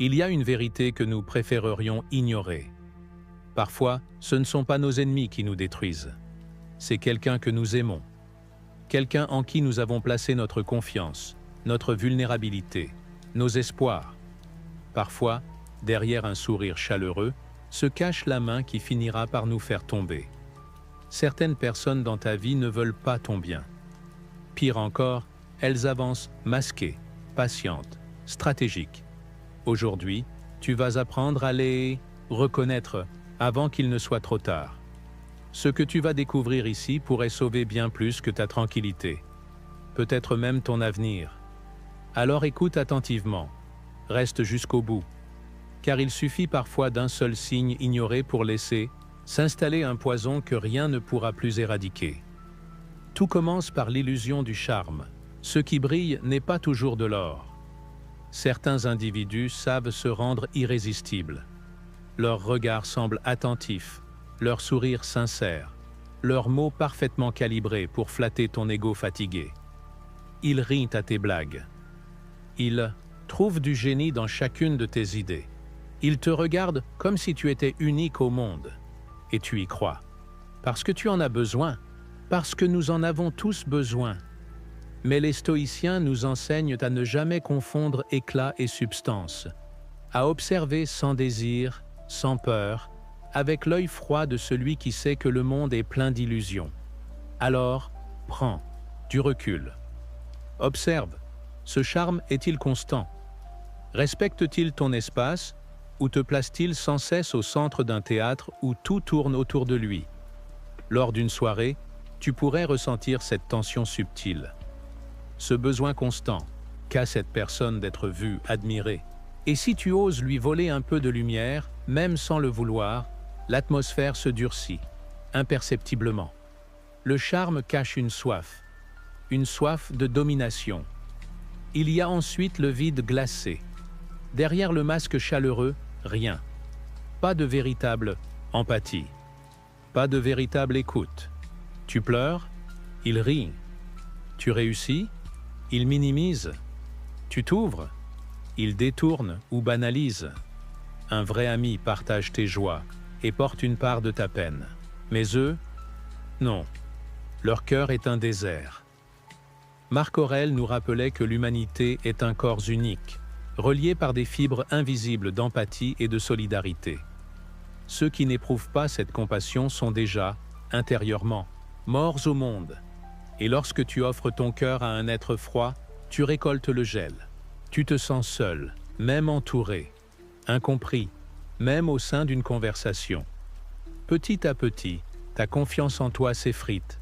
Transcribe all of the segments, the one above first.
Il y a une vérité que nous préférerions ignorer. Parfois, ce ne sont pas nos ennemis qui nous détruisent. C'est quelqu'un que nous aimons. Quelqu'un en qui nous avons placé notre confiance, notre vulnérabilité, nos espoirs. Parfois, derrière un sourire chaleureux, se cache la main qui finira par nous faire tomber. Certaines personnes dans ta vie ne veulent pas ton bien. Pire encore, elles avancent masquées, patientes, stratégiques. Aujourd'hui, tu vas apprendre à les reconnaître avant qu'il ne soit trop tard. Ce que tu vas découvrir ici pourrait sauver bien plus que ta tranquillité, peut-être même ton avenir. Alors écoute attentivement, reste jusqu'au bout, car il suffit parfois d'un seul signe ignoré pour laisser s'installer un poison que rien ne pourra plus éradiquer. Tout commence par l'illusion du charme. Ce qui brille n'est pas toujours de l'or. Certains individus savent se rendre irrésistibles. Leur regard semble attentif, leur sourire sincère, leurs mots parfaitement calibrés pour flatter ton ego fatigué. Ils rient à tes blagues. Ils trouvent du génie dans chacune de tes idées. Ils te regardent comme si tu étais unique au monde. Et tu y crois. Parce que tu en as besoin. Parce que nous en avons tous besoin. Mais les stoïciens nous enseignent à ne jamais confondre éclat et substance, à observer sans désir, sans peur, avec l'œil froid de celui qui sait que le monde est plein d'illusions. Alors, prends du recul. Observe, ce charme est-il constant? Respecte-t-il ton espace ou te place-t-il sans cesse au centre d'un théâtre où tout tourne autour de lui? Lors d'une soirée, tu pourrais ressentir cette tension subtile. Ce besoin constant qu'a cette personne d'être vue, admirée. Et si tu oses lui voler un peu de lumière, même sans le vouloir, l'atmosphère se durcit, imperceptiblement. Le charme cache une soif de domination. Il y a ensuite le vide glacé. Derrière le masque chaleureux, rien. Pas de véritable empathie. Pas de véritable écoute. Tu pleures, il rit. Tu réussis, il minimise. Tu t'ouvres, il détourne ou banalise. Un vrai ami partage tes joies et porte une part de ta peine. Mais eux, non. Leur cœur est un désert. Marc Aurèle nous rappelait que l'humanité est un corps unique, relié par des fibres invisibles d'empathie et de solidarité. Ceux qui n'éprouvent pas cette compassion sont déjà, intérieurement, morts au monde. Et lorsque tu offres ton cœur à un être froid, tu récoltes le gel. Tu te sens seul, même entouré, incompris, même au sein d'une conversation. Petit à petit, ta confiance en toi s'effrite,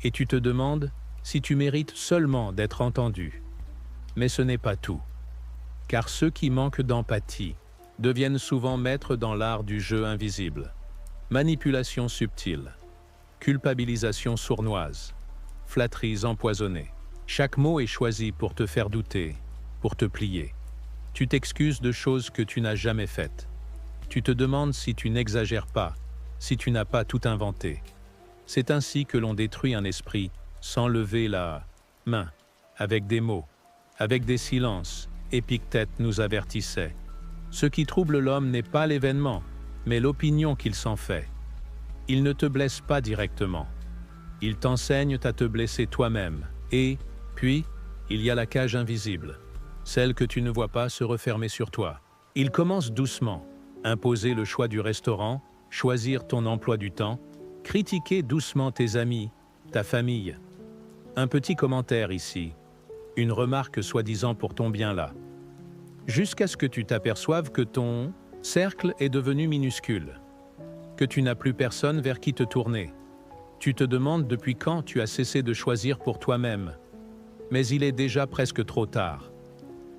et tu te demandes si tu mérites seulement d'être entendu. Mais ce n'est pas tout. Car ceux qui manquent d'empathie deviennent souvent maîtres dans l'art du jeu invisible. Manipulation subtile, culpabilisation sournoise, flatteries empoisonnées. Chaque mot est choisi pour te faire douter, pour te plier. Tu t'excuses de choses que tu n'as jamais faites. Tu te demandes si tu n'exagères pas, si tu n'as pas tout inventé. C'est ainsi que l'on détruit un esprit sans lever la main, avec des mots, avec des silences. Épictète nous avertissait. Ce qui trouble l'homme n'est pas l'événement, mais l'opinion qu'il s'en fait. Il ne te blesse pas directement. Il t'enseigne à te blesser toi-même. Et, puis, il y a la cage invisible, celle que tu ne vois pas se refermer sur toi. Il commence doucement, imposer le choix du restaurant, choisir ton emploi du temps, critiquer doucement tes amis, ta famille. Un petit commentaire ici, une remarque soi-disant pour ton bien là. Jusqu'à ce que tu t'aperçoives que ton cercle est devenu minuscule, que tu n'as plus personne vers qui te tourner. Tu te demandes depuis quand tu as cessé de choisir pour toi-même. Mais il est déjà presque trop tard.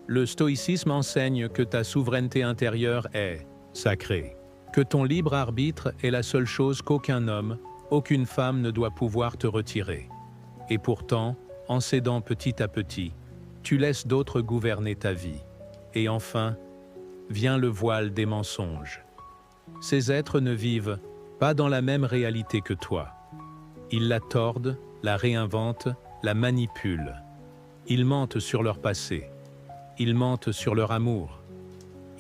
Le stoïcisme enseigne que ta souveraineté intérieure est sacrée, que ton libre arbitre est la seule chose qu'aucun homme, aucune femme ne doit pouvoir te retirer. Et pourtant, en cédant petit à petit, tu laisses d'autres gouverner ta vie. Et enfin, vient le voile des mensonges. Ces êtres ne vivent pas dans la même réalité que toi. Ils la tordent, la réinventent, la manipulent. Ils mentent sur leur passé. Ils mentent sur leur amour.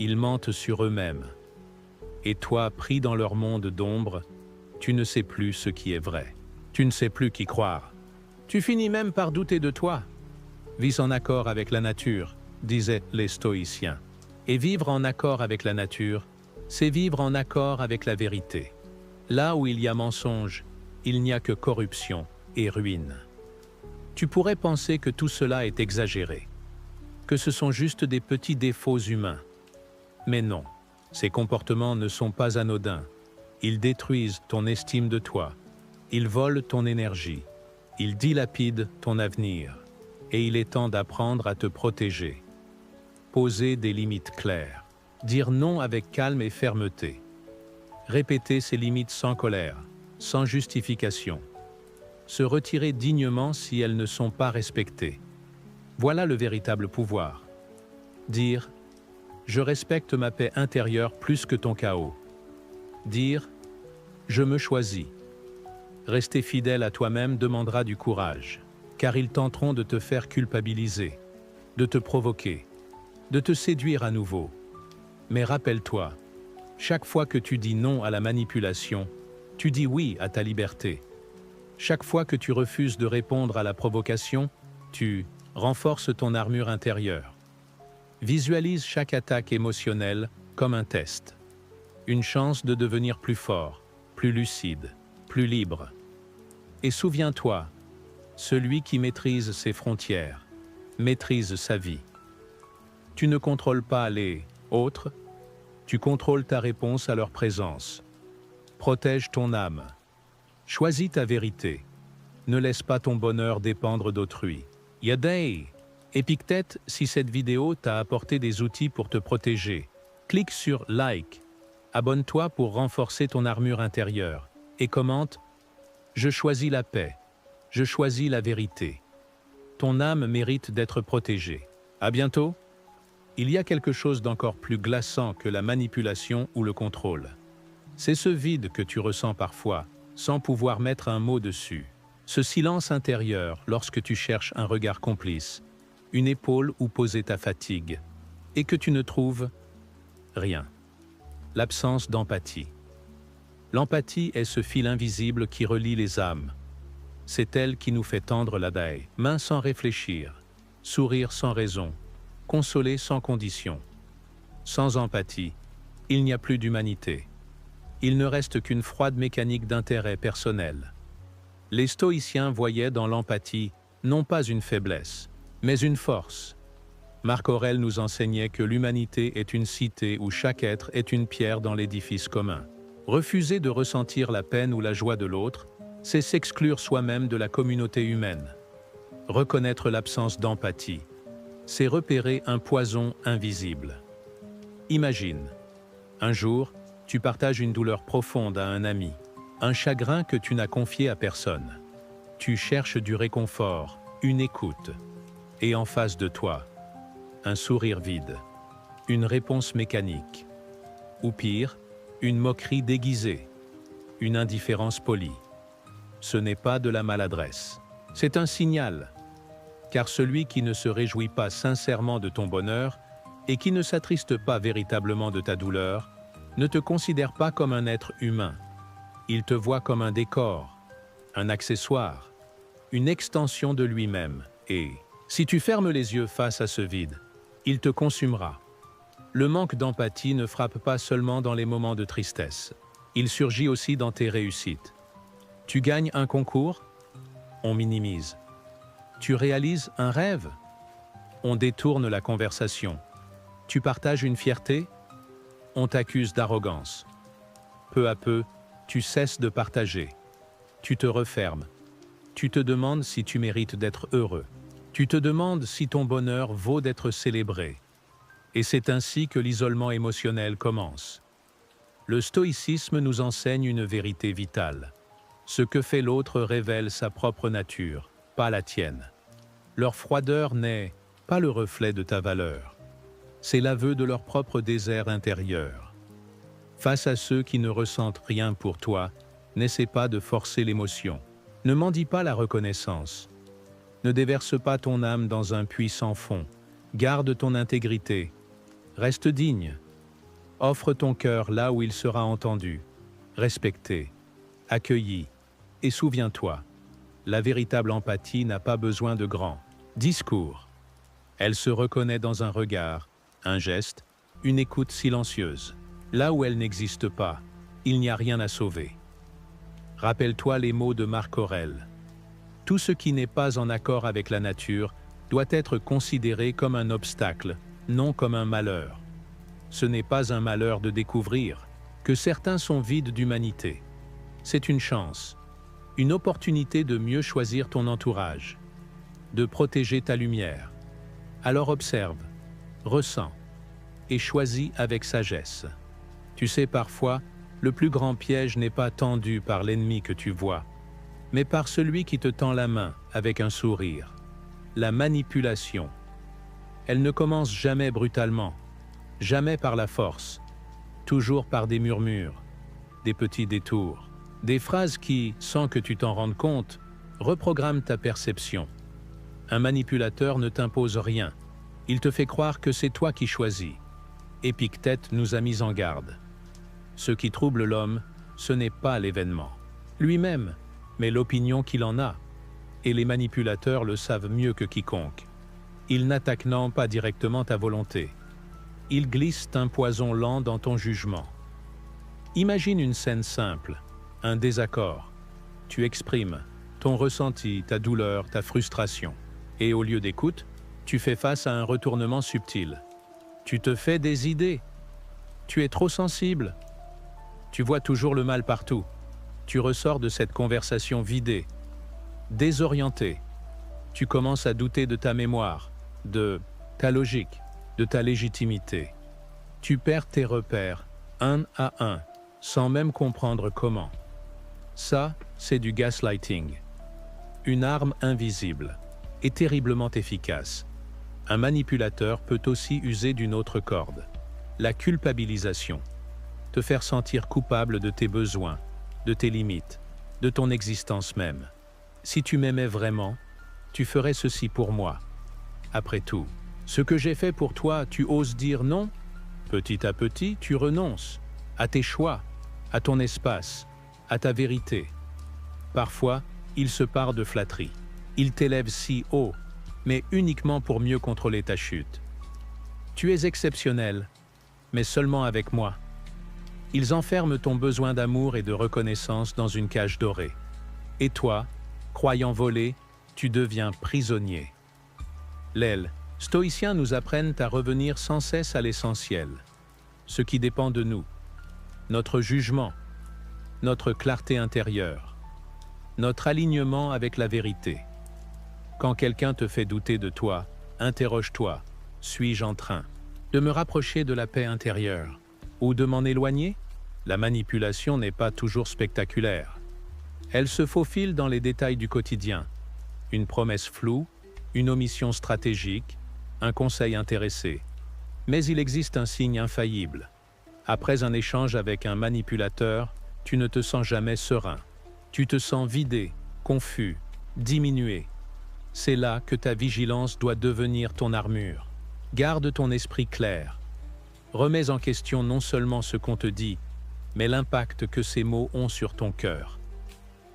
ils mentent sur eux-mêmes. Et toi, pris dans leur monde d'ombre, tu ne sais plus ce qui est vrai. Tu ne sais plus qui croire. Tu finis même par douter de toi. Vis en accord avec la nature, disaient les stoïciens. Et vivre en accord avec la nature, c'est vivre en accord avec la vérité. Là où il y a mensonge, il n'y a que corruption et ruine. Tu pourrais penser que tout cela est exagéré, que ce sont juste des petits défauts humains. Mais non, ces comportements ne sont pas anodins. Ils détruisent ton estime de toi, ils volent ton énergie, ils dilapident ton avenir. Et il est temps d'apprendre à te protéger. Poser des limites claires. Dire non avec calme et fermeté. Répéter ses limites sans colère, sans justification. Se retirer dignement si elles ne sont pas respectées. Voilà le véritable pouvoir. Dire « Je respecte ma paix intérieure plus que ton chaos ». Dire « Je me choisis ». Rester fidèle à toi-même demandera du courage, car ils tenteront de te faire culpabiliser, de te provoquer, de te séduire à nouveau. Mais rappelle-toi, chaque fois que tu dis non à la manipulation, tu dis oui à ta liberté. Chaque fois que tu refuses de répondre à la provocation, tu renforces ton armure intérieure. Visualise chaque attaque émotionnelle comme un test. Une chance de devenir plus fort, plus lucide, plus libre. Et souviens-toi, celui qui maîtrise ses frontières, maîtrise sa vie. Tu ne contrôles pas les autres, tu contrôles ta réponse à leur présence. Protège ton âme. Choisis ta vérité. Ne laisse pas ton bonheur dépendre d'autrui. Yadei! Épictète, si cette vidéo t'a apporté des outils pour te protéger, clique sur Like. Abonne-toi pour renforcer ton armure intérieure et commente « Je choisis la paix. Je choisis la vérité. » Ton âme mérite d'être protégée. À bientôt! Il y a quelque chose d'encore plus glaçant que la manipulation ou le contrôle. C'est ce vide que tu ressens parfois, sans pouvoir mettre un mot dessus. Ce silence intérieur lorsque tu cherches un regard complice, une épaule où poser ta fatigue, et que tu ne trouves rien. L'absence d'empathie. L'empathie est ce fil invisible qui relie les âmes. C'est elle qui nous fait tendre la dague, main sans réfléchir, sourire sans raison, consoler sans condition. Sans empathie, il n'y a plus d'humanité. Il ne reste qu'une froide mécanique d'intérêt personnel. Les stoïciens voyaient dans l'empathie non pas une faiblesse, mais une force. Marc Aurèle nous enseignait que l'humanité est une cité où chaque être est une pierre dans l'édifice commun. Refuser de ressentir la peine ou la joie de l'autre, c'est s'exclure soi-même de la communauté humaine. Reconnaître l'absence d'empathie, c'est repérer un poison invisible. Imagine, un jour, tu partages une douleur profonde à un ami, un chagrin que tu n'as confié à personne. Tu cherches du réconfort, une écoute. Et en face de toi, un sourire vide, une réponse mécanique. Ou pire, une moquerie déguisée, une indifférence polie. Ce n'est pas de la maladresse, c'est un signal. Car celui qui ne se réjouit pas sincèrement de ton bonheur et qui ne s'attriste pas véritablement de ta douleur, ne te considère pas comme un être humain. Il te voit comme un décor, un accessoire, une extension de lui-même. Et si tu fermes les yeux face à ce vide, il te consumera. Le manque d'empathie ne frappe pas seulement dans les moments de tristesse. Il surgit aussi dans tes réussites. Tu gagnes un concours? On minimise. Tu réalises un rêve? On détourne la conversation. Tu partages une fierté? On t'accuse d'arrogance. Peu à peu, tu cesses de partager. Tu te refermes. Tu te demandes si tu mérites d'être heureux. Tu te demandes si ton bonheur vaut d'être célébré. Et c'est ainsi que l'isolement émotionnel commence. Le stoïcisme nous enseigne une vérité vitale. Ce que fait l'autre révèle sa propre nature, pas la tienne. Leur froideur n'est pas le reflet de ta valeur. C'est l'aveu de leur propre désert intérieur. Face à ceux qui ne ressentent rien pour toi, n'essaie pas de forcer l'émotion. Ne mendie pas la reconnaissance. Ne déverse pas ton âme dans un puits sans fond. Garde ton intégrité. Reste digne. Offre ton cœur là où il sera entendu, respecté, accueilli, et souviens-toi, la véritable empathie n'a pas besoin de grands discours. Elle se reconnaît dans un regard, un geste, une écoute silencieuse. Là où elle n'existe pas, il n'y a rien à sauver. Rappelle-toi les mots de Marc Aurèle. Tout ce qui n'est pas en accord avec la nature doit être considéré comme un obstacle, non comme un malheur. Ce n'est pas un malheur de découvrir que certains sont vides d'humanité. C'est une chance, une opportunité de mieux choisir ton entourage, de protéger ta lumière. Alors observe, ressens et choisis avec sagesse. Tu sais, parfois, le plus grand piège n'est pas tendu par l'ennemi que tu vois, mais par celui qui te tend la main avec un sourire. La manipulation. Elle ne commence jamais brutalement, jamais par la force, toujours par des murmures, des petits détours, des phrases qui, sans que tu t'en rendes compte, reprogramment ta perception. Un manipulateur ne t'impose rien, il te fait croire que c'est toi qui choisis. Épictète nous a mis en garde. Ce qui trouble l'homme, ce n'est pas l'événement lui-même, mais l'opinion qu'il en a. Et les manipulateurs le savent mieux que quiconque. Ils n'attaquent non pas directement ta volonté. Ils glissent un poison lent dans ton jugement. Imagine une scène simple, un désaccord. Tu exprimes ton ressenti, ta douleur, ta frustration. Et au lieu d'écoute, tu fais face à un retournement subtil. Tu te fais des idées. Tu es trop sensible. Tu vois toujours le mal partout. Tu ressors de cette conversation vidée, désorienté. Tu commences à douter de ta mémoire, de ta logique, de ta légitimité. Tu perds tes repères, un à un, sans même comprendre comment. Ça, c'est du gaslighting. Une arme invisible et terriblement efficace. Un manipulateur peut aussi user d'une autre corde, la culpabilisation. Te faire sentir coupable de tes besoins, de tes limites, de ton existence même. Si tu m'aimais vraiment, tu ferais ceci pour moi. Après tout, ce que j'ai fait pour toi, tu oses dire non? Petit à petit, tu renonces à tes choix, à ton espace, à ta vérité. Parfois, il se part de flatterie. Il t'élève si haut, mais uniquement pour mieux contrôler ta chute. Tu es exceptionnel, mais seulement avec moi. Ils enferment ton besoin d'amour et de reconnaissance dans une cage dorée. Et toi, croyant voler, tu deviens prisonnier. Les stoïciens nous apprennent à revenir sans cesse à l'essentiel, ce qui dépend de nous, notre jugement, notre clarté intérieure, notre alignement avec la vérité. Quand quelqu'un te fait douter de toi, interroge-toi, suis-je en train de me rapprocher de la paix intérieure ou de m'en éloigner? La manipulation n'est pas toujours spectaculaire. Elle se faufile dans les détails du quotidien. Une promesse floue, une omission stratégique, un conseil intéressé. Mais il existe un signe infaillible. Après un échange avec un manipulateur, tu ne te sens jamais serein. Tu te sens vidé, confus, diminué. C'est là que ta vigilance doit devenir ton armure. Garde ton esprit clair. Remets en question non seulement ce qu'on te dit, mais l'impact que ces mots ont sur ton cœur.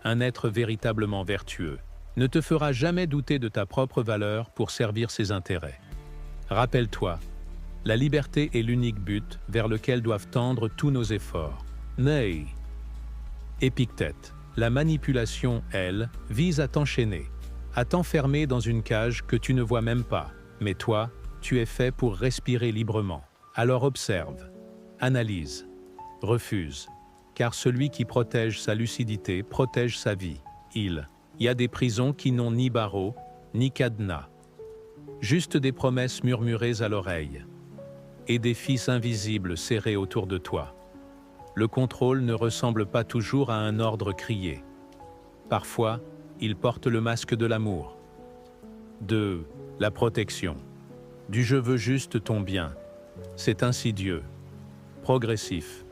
Un être véritablement vertueux ne te fera jamais douter de ta propre valeur pour servir ses intérêts. Rappelle-toi, la liberté est l'unique but vers lequel doivent tendre tous nos efforts. Nei. Épictète. La manipulation, elle, vise à t'enchaîner, à t'enfermer dans une cage que tu ne vois même pas. Mais toi, tu es fait pour respirer librement. Alors observe, analyse, refuse, car celui qui protège sa lucidité protège sa vie. Il y a des prisons qui n'ont ni barreaux, ni cadenas. Juste des promesses murmurées à l'oreille. Et des fils invisibles serrés autour de toi. Le contrôle ne ressemble pas toujours à un ordre crié. Parfois, il porte le masque de l'amour, de la protection, du « je veux juste ton bien ». C'est insidieux, progressif,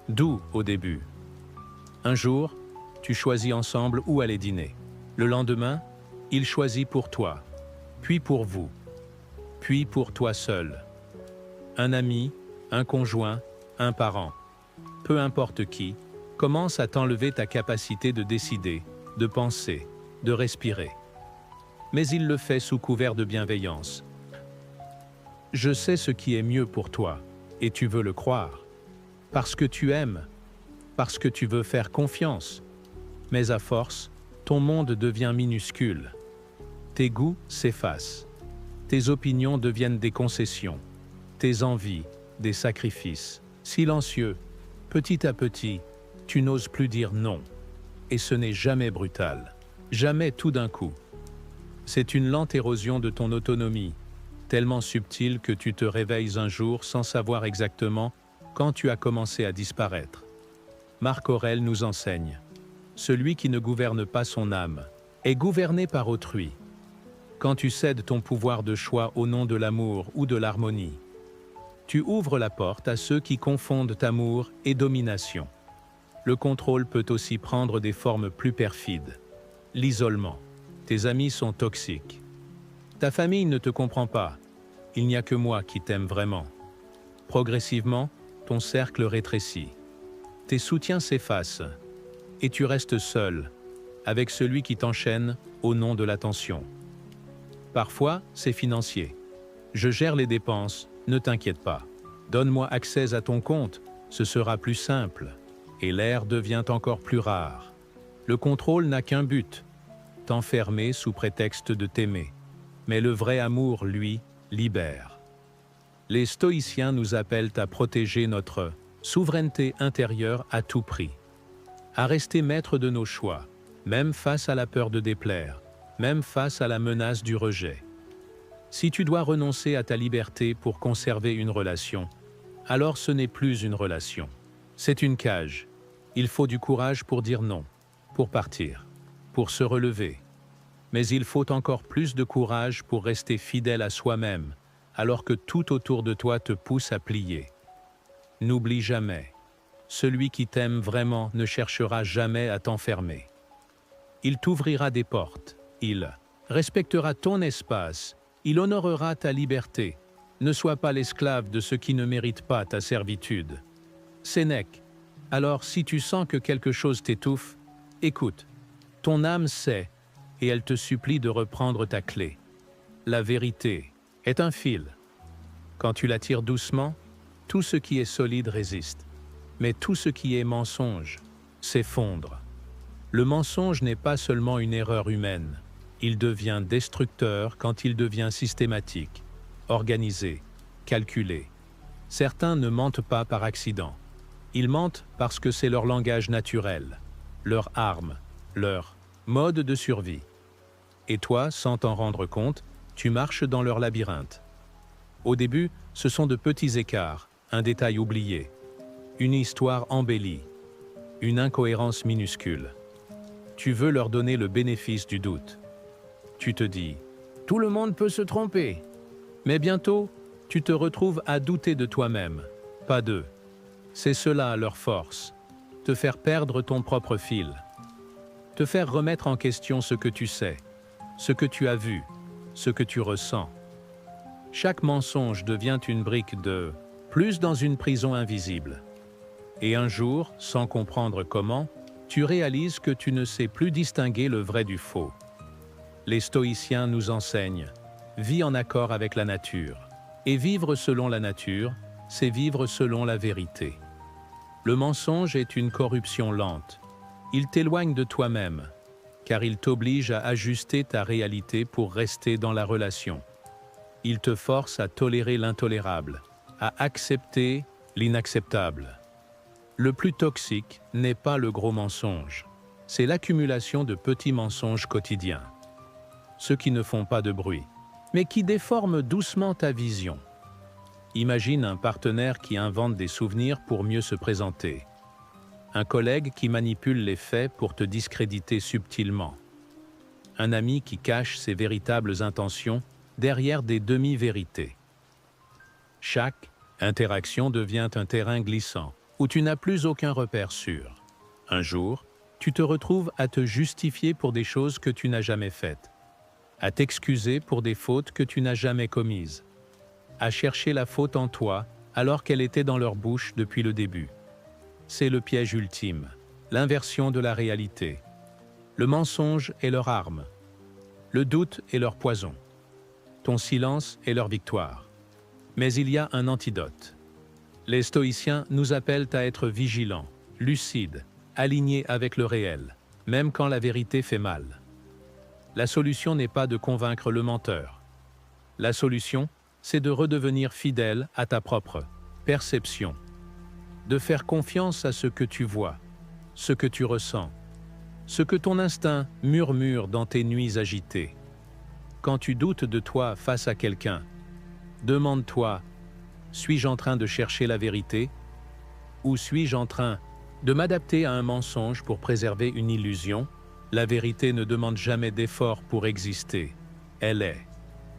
doux au début. Un jour, tu choisis ensemble où aller dîner. Le lendemain, il choisit pour toi, puis pour vous, puis pour toi seul. Un ami, un conjoint, un parent, peu importe qui, commence à t'enlever ta capacité de décider, de penser, de respirer. Mais il le fait sous couvert de bienveillance. Je sais ce qui est mieux pour toi, et tu veux le croire. Parce que tu aimes, parce que tu veux faire confiance. Mais à force, ton monde devient minuscule. Tes goûts s'effacent. Tes opinions deviennent des concessions. Tes envies, des sacrifices. Silencieux, petit à petit, tu n'oses plus dire non. Et ce n'est jamais brutal. Jamais tout d'un coup. C'est une lente érosion de ton autonomie, tellement subtile que tu te réveilles un jour sans savoir exactement quand tu as commencé à disparaître. Marc Aurèle nous enseigne. Celui qui ne gouverne pas son âme est gouverné par autrui. Quand tu cèdes ton pouvoir de choix au nom de l'amour ou de l'harmonie, tu ouvres la porte à ceux qui confondent amour et domination. Le contrôle peut aussi prendre des formes plus perfides. L'isolement. Tes amis sont toxiques. Ta famille ne te comprend pas. Il n'y a que moi qui t'aime vraiment. Progressivement, ton cercle rétrécit. Tes soutiens s'effacent. Et tu restes seul, avec celui qui t'enchaîne au nom de l'attention. Parfois, c'est financier. Je gère les dépenses, ne t'inquiète pas. Donne-moi accès à ton compte, ce sera plus simple. Et l'air devient encore plus rare. Le contrôle n'a qu'un but, t'enfermer sous prétexte de t'aimer. Mais le vrai amour, lui, libère. Les stoïciens nous appellent à protéger notre souveraineté intérieure à tout prix. À rester maître de nos choix, même face à la peur de déplaire, même face à la menace du rejet. Si tu dois renoncer à ta liberté pour conserver une relation, alors ce n'est plus une relation. C'est une cage. Il faut du courage pour dire non, pour partir, pour se relever. Mais il faut encore plus de courage pour rester fidèle à soi-même, alors que tout autour de toi te pousse à plier. N'oublie jamais. Celui qui t'aime vraiment ne cherchera jamais à t'enfermer. Il t'ouvrira des portes, il respectera ton espace, il honorera ta liberté. Ne sois pas l'esclave de ceux qui ne méritent pas ta servitude. Sénèque, alors si tu sens que quelque chose t'étouffe, écoute, ton âme sait, et elle te supplie de reprendre ta clé. La vérité est un fil. Quand tu la tires doucement, tout ce qui est solide résiste. Mais tout ce qui est mensonge s'effondre. Le mensonge n'est pas seulement une erreur humaine. Il devient destructeur quand il devient systématique, organisé, calculé. Certains ne mentent pas par accident. Ils mentent parce que c'est leur langage naturel, leur arme, leur mode de survie. Et toi, sans t'en rendre compte, tu marches dans leur labyrinthe. Au début, ce sont de petits écarts, un détail oublié, une histoire embellie, une incohérence minuscule. Tu veux leur donner le bénéfice du doute. Tu te dis, tout le monde peut se tromper. Mais bientôt, tu te retrouves à douter de toi-même, pas d'eux. C'est cela leur force, te faire perdre ton propre fil, te faire remettre en question ce que tu sais, ce que tu as vu, ce que tu ressens. Chaque mensonge devient une brique de plus dans une prison invisible. Et un jour, sans comprendre comment, tu réalises que tu ne sais plus distinguer le vrai du faux. Les stoïciens nous enseignent, vis en accord avec la nature. Et vivre selon la nature, c'est vivre selon la vérité. Le mensonge est une corruption lente. Il t'éloigne de toi-même, car il t'oblige à ajuster ta réalité pour rester dans la relation. Il te force à tolérer l'intolérable, à accepter l'inacceptable. Le plus toxique n'est pas le gros mensonge, c'est l'accumulation de petits mensonges quotidiens. Ceux qui ne font pas de bruit, mais qui déforment doucement ta vision. Imagine un partenaire qui invente des souvenirs pour mieux se présenter. Un collègue qui manipule les faits pour te discréditer subtilement. Un ami qui cache ses véritables intentions derrière des demi-vérités. Chaque interaction devient un terrain glissant, où tu n'as plus aucun repère sûr. Un jour, tu te retrouves à te justifier pour des choses que tu n'as jamais faites, à t'excuser pour des fautes que tu n'as jamais commises, à chercher la faute en toi alors qu'elle était dans leur bouche depuis le début. C'est le piège ultime, l'inversion de la réalité. Le mensonge est leur arme. Le doute est leur poison. Ton silence est leur victoire. Mais il y a un antidote. Les stoïciens nous appellent à être vigilants, lucides, alignés avec le réel, même quand la vérité fait mal. La solution n'est pas de convaincre le menteur. La solution, c'est de redevenir fidèle à ta propre perception, de faire confiance à ce que tu vois, ce que tu ressens, ce que ton instinct murmure dans tes nuits agitées. Quand tu doutes de toi face à quelqu'un, demande-toi, suis-je en train de chercher la vérité ou suis-je en train de m'adapter à un mensonge pour préserver une illusion? La vérité ne demande jamais d'effort pour exister. Elle est.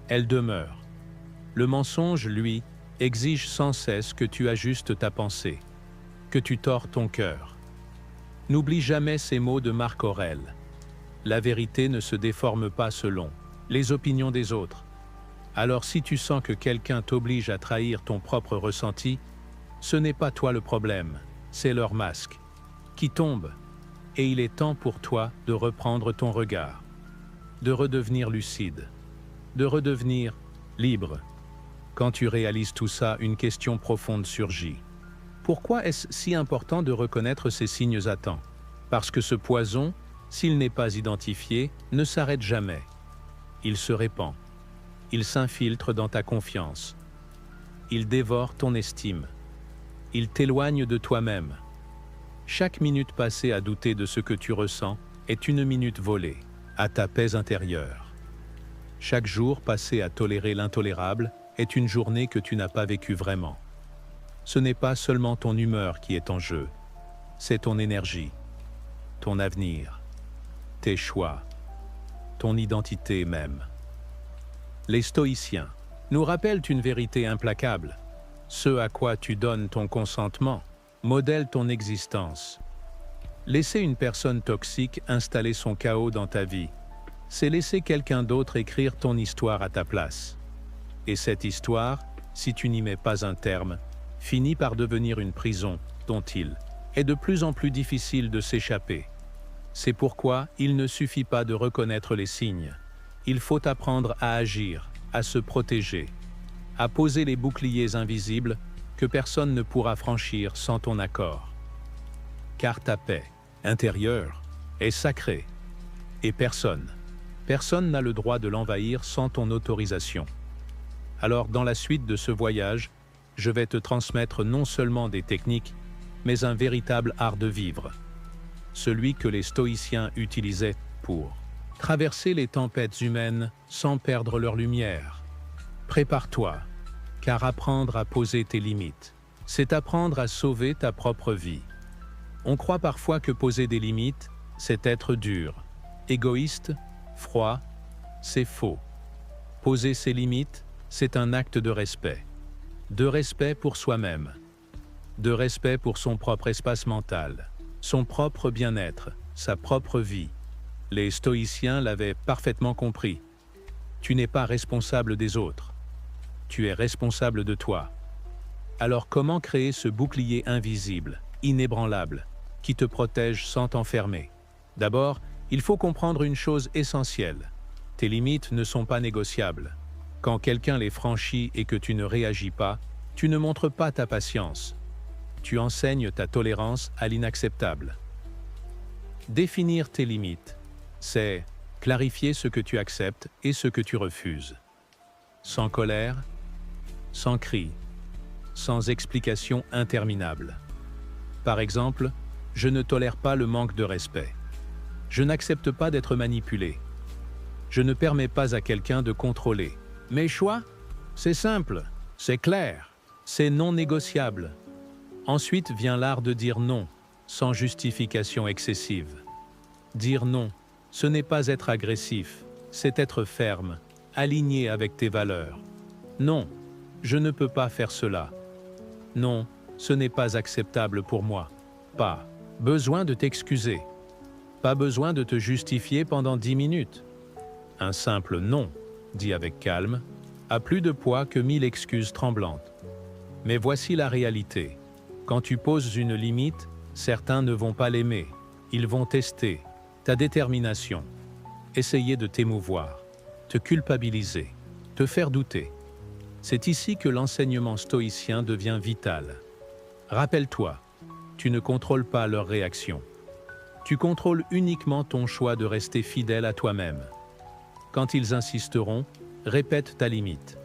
Elle demeure. Le mensonge, lui, exige sans cesse que tu ajustes ta pensée, que tu tords ton cœur. N'oublie jamais ces mots de Marc Aurèle. La vérité ne se déforme pas selon les opinions des autres. Alors si tu sens que quelqu'un t'oblige à trahir ton propre ressenti, ce n'est pas toi le problème, c'est leur masque qui tombe. Et il est temps pour toi de reprendre ton regard, de redevenir lucide, de redevenir libre. Quand tu réalises tout ça, une question profonde surgit. Pourquoi est-ce si important de reconnaître ces signes à temps? Parce que ce poison, s'il n'est pas identifié, ne s'arrête jamais. Il se répand. Il s'infiltre dans ta confiance. Il dévore ton estime. Il t'éloigne de toi-même. Chaque minute passée à douter de ce que tu ressens est une minute volée à ta paix intérieure. Chaque jour passé à tolérer l'intolérable est une journée que tu n'as pas vécue vraiment. Ce n'est pas seulement ton humeur qui est en jeu, c'est ton énergie, ton avenir, tes choix, ton identité même. Les stoïciens nous rappellent une vérité implacable. Ce à quoi tu donnes ton consentement modèle ton existence. Laisser une personne toxique installer son chaos dans ta vie, c'est laisser quelqu'un d'autre écrire ton histoire à ta place. Et cette histoire, si tu n'y mets pas un terme, finit par devenir une prison dont il est de plus en plus difficile de s'échapper. C'est pourquoi il ne suffit pas de reconnaître les signes. Il faut apprendre à agir, à se protéger, à poser les boucliers invisibles que personne ne pourra franchir sans ton accord. Car ta paix intérieure est sacrée, et personne n'a le droit de l'envahir sans ton autorisation. Alors, dans la suite de ce voyage, je vais te transmettre non seulement des techniques, mais un véritable art de vivre, celui que les stoïciens utilisaient pour traverser les tempêtes humaines sans perdre leur lumière. Prépare-toi, car apprendre à poser tes limites, c'est apprendre à sauver ta propre vie. On croit parfois que poser des limites, c'est être dur, égoïste, froid, c'est faux. Poser ses limites, c'est un acte de respect pour soi-même, de respect pour son propre espace mental, son propre bien-être, sa propre vie. Les stoïciens l'avaient parfaitement compris. Tu n'es pas responsable des autres. Tu es responsable de toi. Alors comment créer ce bouclier invisible, inébranlable, qui te protège sans t'enfermer? D'abord, il faut comprendre une chose essentielle. Tes limites ne sont pas négociables. Quand quelqu'un les franchit et que tu ne réagis pas, tu ne montres pas ta patience. Tu enseignes ta tolérance à l'inacceptable. Définir tes limites, c'est clarifier ce que tu acceptes et ce que tu refuses. Sans colère, sans cri, sans explication interminable. Par exemple, je ne tolère pas le manque de respect. Je n'accepte pas d'être manipulé. Je ne permets pas à quelqu'un de contrôler. Mes choix, c'est simple, c'est clair, c'est non négociable. Ensuite vient l'art de dire non, sans justification excessive. Dire non, ce n'est pas être agressif, c'est être ferme, aligné avec tes valeurs. Non, je ne peux pas faire cela. Non, ce n'est pas acceptable pour moi. Pas besoin de t'excuser. Pas besoin de te justifier pendant 10 minutes. Un simple non, dit avec calme, a plus de poids que 1000 excuses tremblantes. Mais voici la réalité. Quand tu poses une limite, certains ne vont pas l'aimer. Ils vont tester ta détermination, essayer de t'émouvoir, te culpabiliser, te faire douter. C'est ici que l'enseignement stoïcien devient vital. Rappelle-toi, tu ne contrôles pas leurs réactions. Tu contrôles uniquement ton choix de rester fidèle à toi-même. Quand ils insisteront, répète ta limite.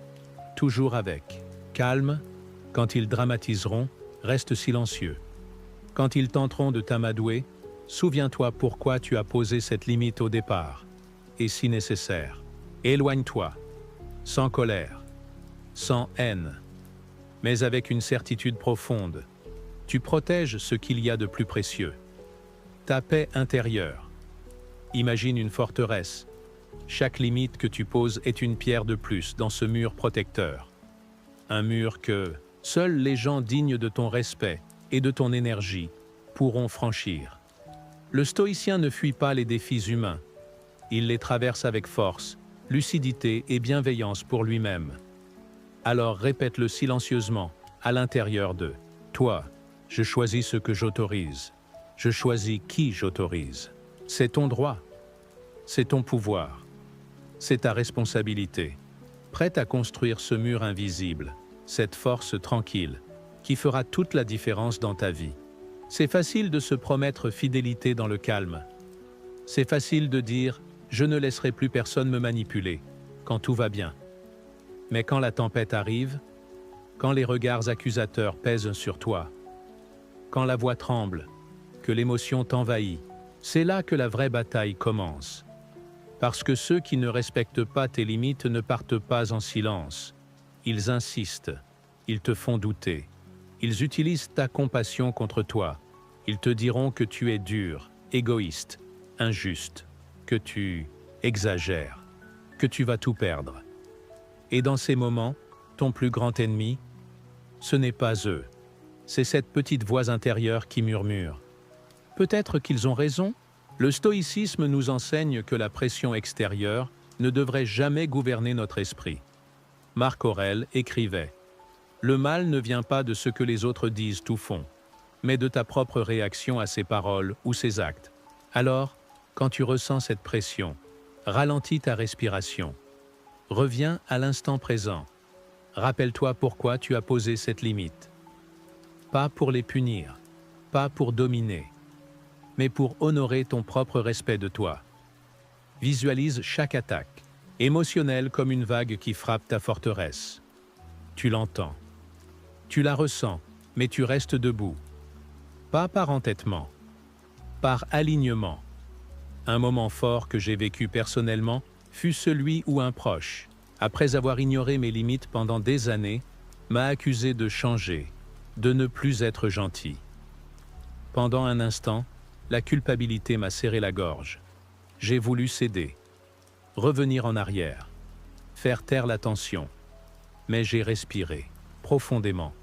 Toujours avec calme. Quand ils dramatiseront, reste silencieux. Quand ils tenteront de t'amadouer, souviens-toi pourquoi tu as posé cette limite au départ. Et si nécessaire, éloigne-toi, sans colère, sans haine, mais avec une certitude profonde. Tu protèges ce qu'il y a de plus précieux. Ta paix intérieure. Imagine une forteresse. Chaque limite que tu poses est une pierre de plus dans ce mur protecteur. Un mur que seuls les gens dignes de ton respect et de ton énergie pourront franchir. Le stoïcien ne fuit pas les défis humains. Il les traverse avec force, lucidité et bienveillance pour lui-même. Alors répète-le silencieusement, à l'intérieur d'eux. Toi, je choisis ce que j'autorise. Je choisis qui j'autorise. C'est ton droit. C'est ton pouvoir. C'est ta responsabilité. Prête à construire ce mur invisible, cette force tranquille, qui fera toute la différence dans ta vie. C'est facile de se promettre fidélité dans le calme. C'est facile de dire « je ne laisserai plus personne me manipuler » quand tout va bien. Mais quand la tempête arrive, quand les regards accusateurs pèsent sur toi, quand la voix tremble, que l'émotion t'envahit, c'est là que la vraie bataille commence. Parce que ceux qui ne respectent pas tes limites ne partent pas en silence. Ils insistent, ils te font douter. Ils utilisent ta compassion contre toi. Ils te diront que tu es dur, égoïste, injuste, que tu exagères, que tu vas tout perdre. Et dans ces moments, ton plus grand ennemi, ce n'est pas eux. C'est cette petite voix intérieure qui murmure. Peut-être qu'ils ont raison. Le stoïcisme nous enseigne que la pression extérieure ne devrait jamais gouverner notre esprit. Marc Aurèle écrivait « Le mal ne vient pas de ce que les autres disent ou font, mais de ta propre réaction à ces paroles ou ces actes. Alors, quand tu ressens cette pression, ralentis ta respiration. Reviens à l'instant présent. Rappelle-toi pourquoi tu as posé cette limite. Pas pour les punir, pas pour dominer, mais pour honorer ton propre respect de toi. Visualise chaque attaque, émotionnelle comme une vague qui frappe ta forteresse. Tu l'entends. Tu la ressens, mais tu restes debout. Pas par entêtement, par alignement. Un moment fort que j'ai vécu personnellement fut celui où un proche, après avoir ignoré mes limites pendant des années, m'a accusé de changer, de ne plus être gentil. Pendant un instant, la culpabilité m'a serré la gorge. J'ai voulu céder, revenir en arrière, faire taire la tension. Mais j'ai respiré, profondément.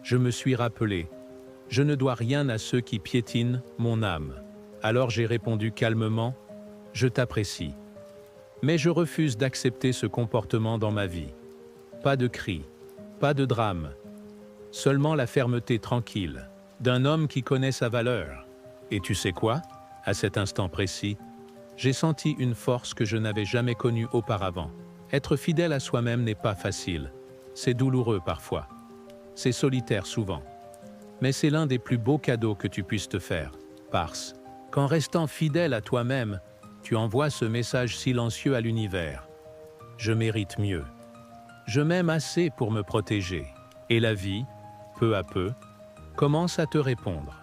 Je me suis rappelé, je ne dois rien à ceux qui piétinent mon âme. Alors j'ai répondu calmement, je t'apprécie. Mais je refuse d'accepter ce comportement dans ma vie. Pas de cris, pas de drame, seulement la fermeté tranquille d'un homme qui connaît sa valeur. Et tu sais quoi? À cet instant précis, j'ai senti une force que je n'avais jamais connue auparavant. Être fidèle à soi-même n'est pas facile. C'est douloureux parfois. C'est solitaire souvent. Mais c'est l'un des plus beaux cadeaux que tu puisses te faire. Parce qu'en restant fidèle à toi-même, tu envoies ce message silencieux à l'univers. Je mérite mieux. Je m'aime assez pour me protéger. Et la vie, peu à peu, commence à te répondre.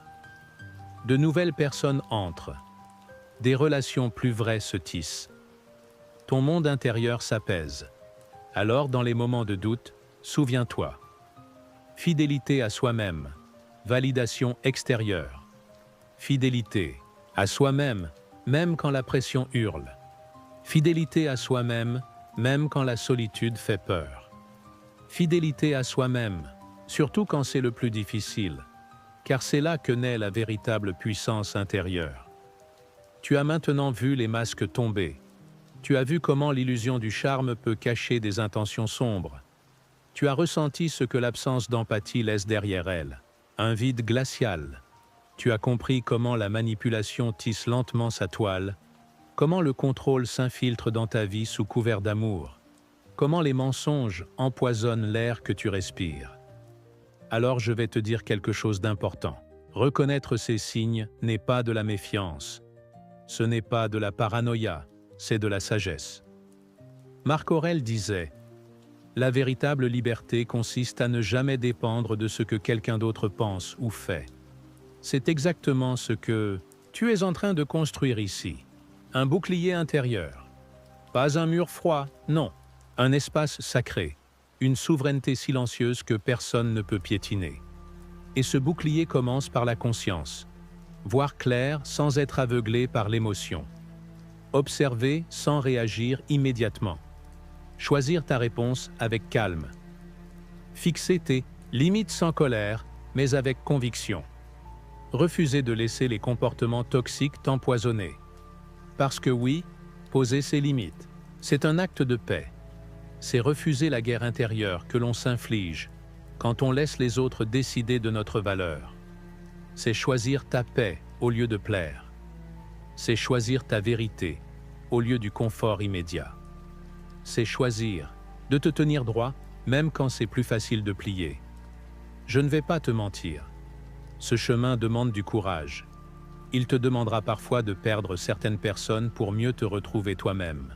De nouvelles personnes entrent. Des relations plus vraies se tissent. Ton monde intérieur s'apaise. Alors, dans les moments de doute, souviens-toi. Fidélité à soi-même, validation extérieure. Fidélité à soi-même, même quand la pression hurle. Fidélité à soi-même, même quand la solitude fait peur. Fidélité à soi-même, surtout quand c'est le plus difficile, car c'est là que naît la véritable puissance intérieure. Tu as maintenant vu les masques tomber. Tu as vu comment l'illusion du charme peut cacher des intentions sombres. Tu as ressenti ce que l'absence d'empathie laisse derrière elle, un vide glacial. Tu as compris comment la manipulation tisse lentement sa toile, comment le contrôle s'infiltre dans ta vie sous couvert d'amour, comment les mensonges empoisonnent l'air que tu respires. Alors je vais te dire quelque chose d'important. Reconnaître ces signes n'est pas de la méfiance. Ce n'est pas de la paranoïa, c'est de la sagesse. Marc Aurèle disait « La véritable liberté consiste à ne jamais dépendre de ce que quelqu'un d'autre pense ou fait. » C'est exactement ce que tu es en train de construire ici. Un bouclier intérieur. Pas un mur froid, non. Un espace sacré. Une souveraineté silencieuse que personne ne peut piétiner. Et ce bouclier commence par la conscience. Voir clair sans être aveuglé par l'émotion. Observer sans réagir immédiatement. Choisir ta réponse avec calme. Fixer tes limites sans colère, mais avec conviction. Refuser de laisser les comportements toxiques t'empoisonner. Parce que oui, poser ses limites, c'est un acte de paix. C'est refuser la guerre intérieure que l'on s'inflige quand on laisse les autres décider de notre valeur. C'est choisir ta paix au lieu de plaire. C'est choisir ta vérité au lieu du confort immédiat. C'est choisir de te tenir droit même quand c'est plus facile de plier. Je ne vais pas te mentir. Ce chemin demande du courage. Il te demandera parfois de perdre certaines personnes pour mieux te retrouver toi-même.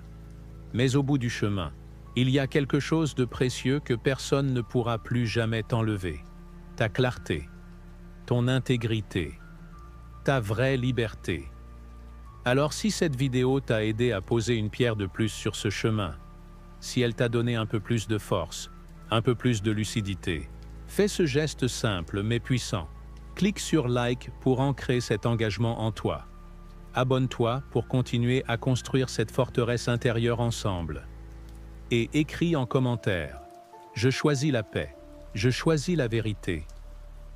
Mais au bout du chemin, il y a quelque chose de précieux que personne ne pourra plus jamais t'enlever. Ta clarté, ton intégrité, ta vraie liberté. Alors si cette vidéo t'a aidé à poser une pierre de plus sur ce chemin, si elle t'a donné un peu plus de force, un peu plus de lucidité, fais ce geste simple mais puissant. Clique sur like pour ancrer cet engagement en toi. Abonne-toi pour continuer à construire cette forteresse intérieure ensemble. Et écris en commentaire « Je choisis la paix, je choisis la vérité ».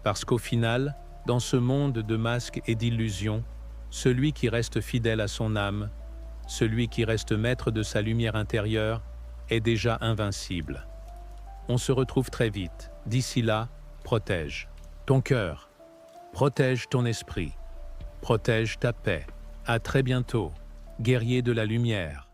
Parce qu'au final, dans ce monde de masques et d'illusions, celui qui reste fidèle à son âme, celui qui reste maître de sa lumière intérieure, est déjà invincible. On se retrouve très vite. D'ici là, protège ton cœur. Protège ton esprit, protège ta paix. À très bientôt, guerrier de la lumière.